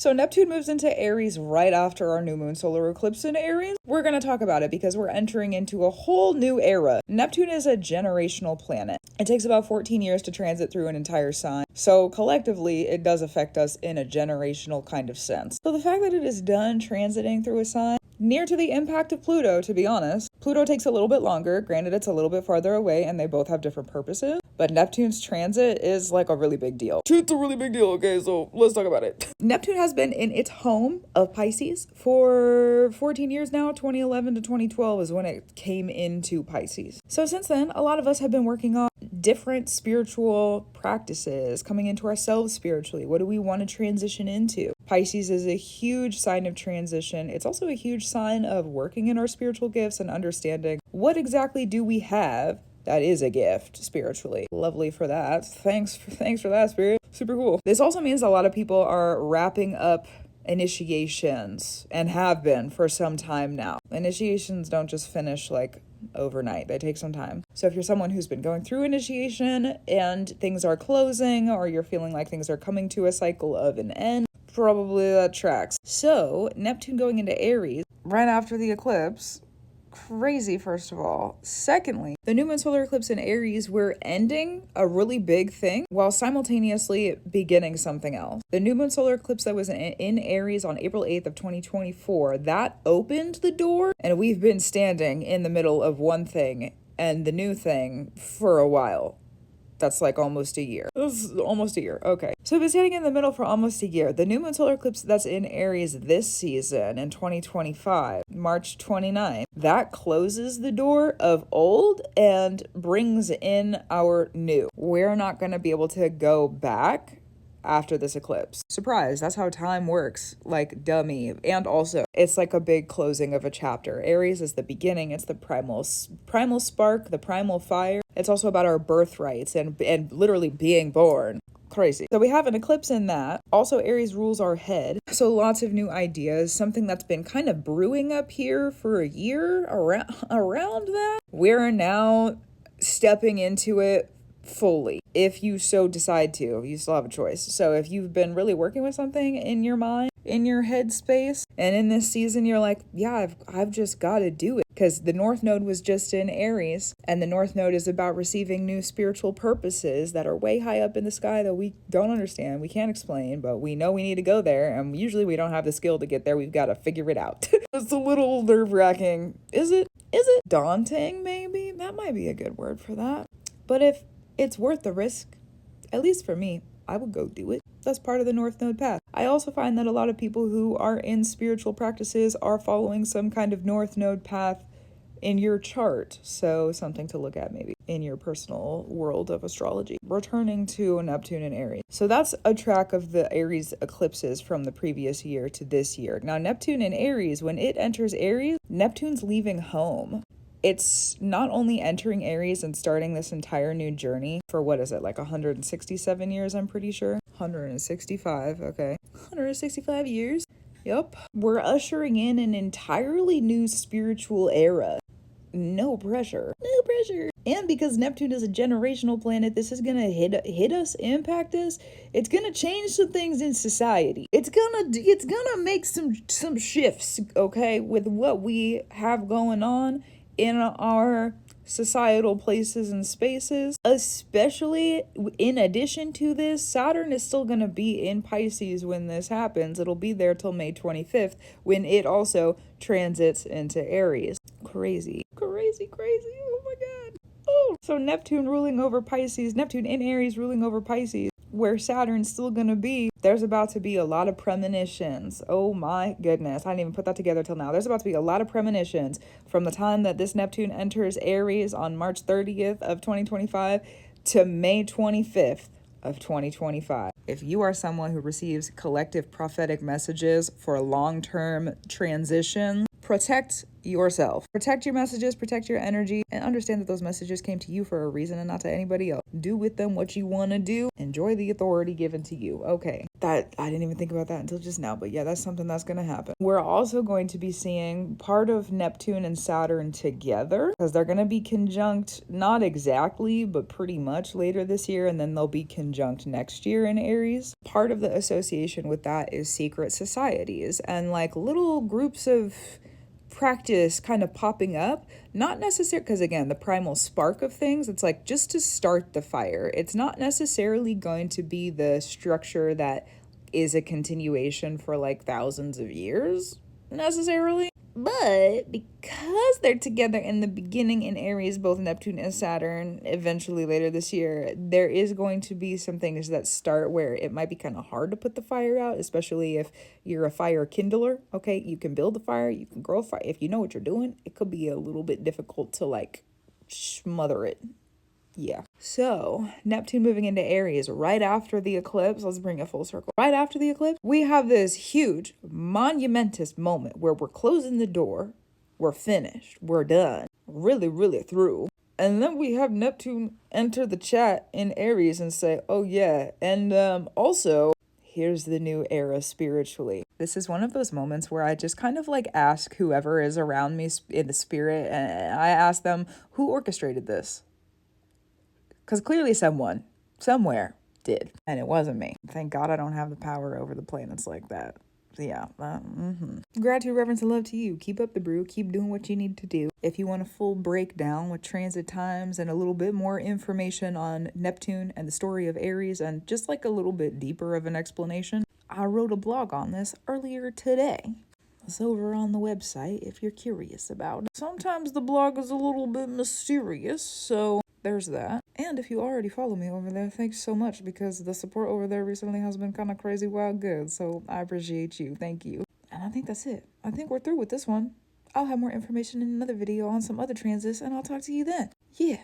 So Neptune moves into Aries right after our new moon solar eclipse in Aries. We're going to talk about it because we're entering into a whole new era. Neptune is a generational planet. It takes about 14 years to transit through an entire sign. So collectively, it does affect us in a generational kind of sense. So the fact that it is done transiting through a sign, near to the impact of Pluto, to be honest. Pluto takes a little bit longer. Granted, it's a little bit farther away and they both have different purposes. But Neptune's transit is like a really big deal. It's a really big deal, okay? So let's talk about it. Neptune has been in its home of Pisces for 14 years now. 2011 to 2012 is when it came into Pisces. So since then, a lot of us have been working on different spiritual practices, coming into ourselves spiritually. What do we want to transition into? Pisces is a huge sign of transition. It's also a huge sign of working in our spiritual gifts and understanding what exactly do we have that is a gift spiritually. Lovely for that. Thanks for that, Spirit. Super cool. This also means a lot of people are wrapping up initiations and have been for some time now. Initiations don't just finish like overnight. They take some time. So if you're someone who's been going through initiation and things are closing, or you're feeling like things are coming to a cycle of an end, probably that tracks. So Neptune going into Aries right after the eclipse, crazy, first of all. Secondly, the new moon solar eclipse in Aries, we're ending a really big thing while simultaneously beginning something else. The new moon solar eclipse that was in Aries on April 8th of 2024, that opened the door, and we've been standing in the middle of one thing and the new thing for a while. That's like almost a year. This is almost a year. Okay. So we've been standing in the middle for almost a year. The new moon solar eclipse that's in Aries this season in 2025, March 29th, that closes the door of old and brings in our new. We're not going to be able to go back after this eclipse. Surprise, that's how time works, like dummy. And also, it's like a big closing of a chapter. Aries is the beginning, it's the primal spark, the primal fire. It's also about our birthrights and literally being born. Crazy. So we have an eclipse in that. Also, Aries rules our head. So lots of new ideas, something that's been kind of brewing up here for a year around that. We're now stepping into it fully, if you so decide to. You still have a choice. So if you've been really working with something in your mind, in your head space, and in this season you're like, yeah, I've just got to do it, because the North Node was just in Aries, and the North Node is about receiving new spiritual purposes that are way high up in the sky that we don't understand, we can't explain, but we know we need to go there, and usually we don't have the skill to get there. We've got to figure it out. It's a little nerve-wracking. Is it daunting? Maybe that might be a good word for that. But if it's worth the risk, at least for me, I would go do it. That's part of the North Node path. I also find that a lot of people who are in spiritual practices are following some kind of North Node path in your chart. So something to look at maybe in your personal world of astrology. Returning to Neptune and Aries. So that's a track of the Aries eclipses from the previous year to this year. Now, Neptune and Aries, when it enters Aries, Neptune's leaving home. It's not only entering Aries and starting this entire new journey for, what is it, like 167 years, I'm pretty sure? 165, okay. 165 years? Yep. We're ushering in an entirely new spiritual era. No pressure. No pressure. And because Neptune is a generational planet, this is gonna hit us, impact us. It's gonna change some things in society. It's gonna make some shifts, okay, with what we have going on in our societal places and spaces. Especially in addition to this, Saturn is still going to be in Pisces when this happens. It'll be there till May 25th when it also transits into Aries. Crazy. Oh my god. Oh, so Neptune ruling over Pisces, Neptune in Aries ruling over Pisces, where Saturn's still going to be. There's about to be a lot of premonitions. Oh my goodness. I didn't even put that together till now. There's about to be a lot of premonitions from the time that this Neptune enters Aries on March 30th of 2025 to May 25th of 2025. If you are someone who receives collective prophetic messages for long-term transition, protect yourself. Protect your messages, protect your energy, and understand that those messages came to you for a reason and not to anybody else. Do with them what you want to do. Enjoy the authority given to you. Okay. That I didn't even think about that until just now, but yeah, that's something that's going to happen. We're also going to be seeing part of Neptune and Saturn together because they're going to be conjunct, not exactly, but pretty much later this year, and then they'll be conjunct next year in Aries. Part of the association with that is secret societies and like little groups of practice kind of popping up, not necessarily because again the primal spark of things, it's like just to start the fire. It's not necessarily going to be the structure that is a continuation for like thousands of years necessarily, but because they're together in the beginning in Aries, both Neptune and Saturn, eventually later this year, there is going to be some things that start where it might be kind of hard to put the fire out, especially if you're a fire kindler. Okay, you can build a fire, you can grow a fire. If you know what you're doing, it could be a little bit difficult to like smother it. Yeah. So, Neptune moving into Aries right after the eclipse. Let's bring it full circle. Right after the eclipse, we have this huge, monumentous moment where we're closing the door. We're finished. We're done. Really, really through. And then we have Neptune enter the chat in Aries and say, oh yeah, and also, here's the new era spiritually. This is one of those moments where I just kind of like ask whoever is around me in the spirit, and I ask them, who orchestrated this? Because clearly someone, somewhere, did. And it wasn't me. Thank God I don't have the power over the planets like that. So yeah. Gratitude, reverence, and love to you. Keep up the brew. Keep doing what you need to do. If you want a full breakdown with transit times and a little bit more information on Neptune and the story of Aries and just like a little bit deeper of an explanation, I wrote a blog on this earlier today. It's over on the website if you're curious about it. Sometimes the blog is a little bit mysterious, so there's that. And if you already follow me over there, thanks so much because the support over there recently has been kind of crazy wild good. So I appreciate you. Thank you. And I think that's it. I think we're through with this one. I'll have more information in another video on some other transits and I'll talk to you then. Yeah.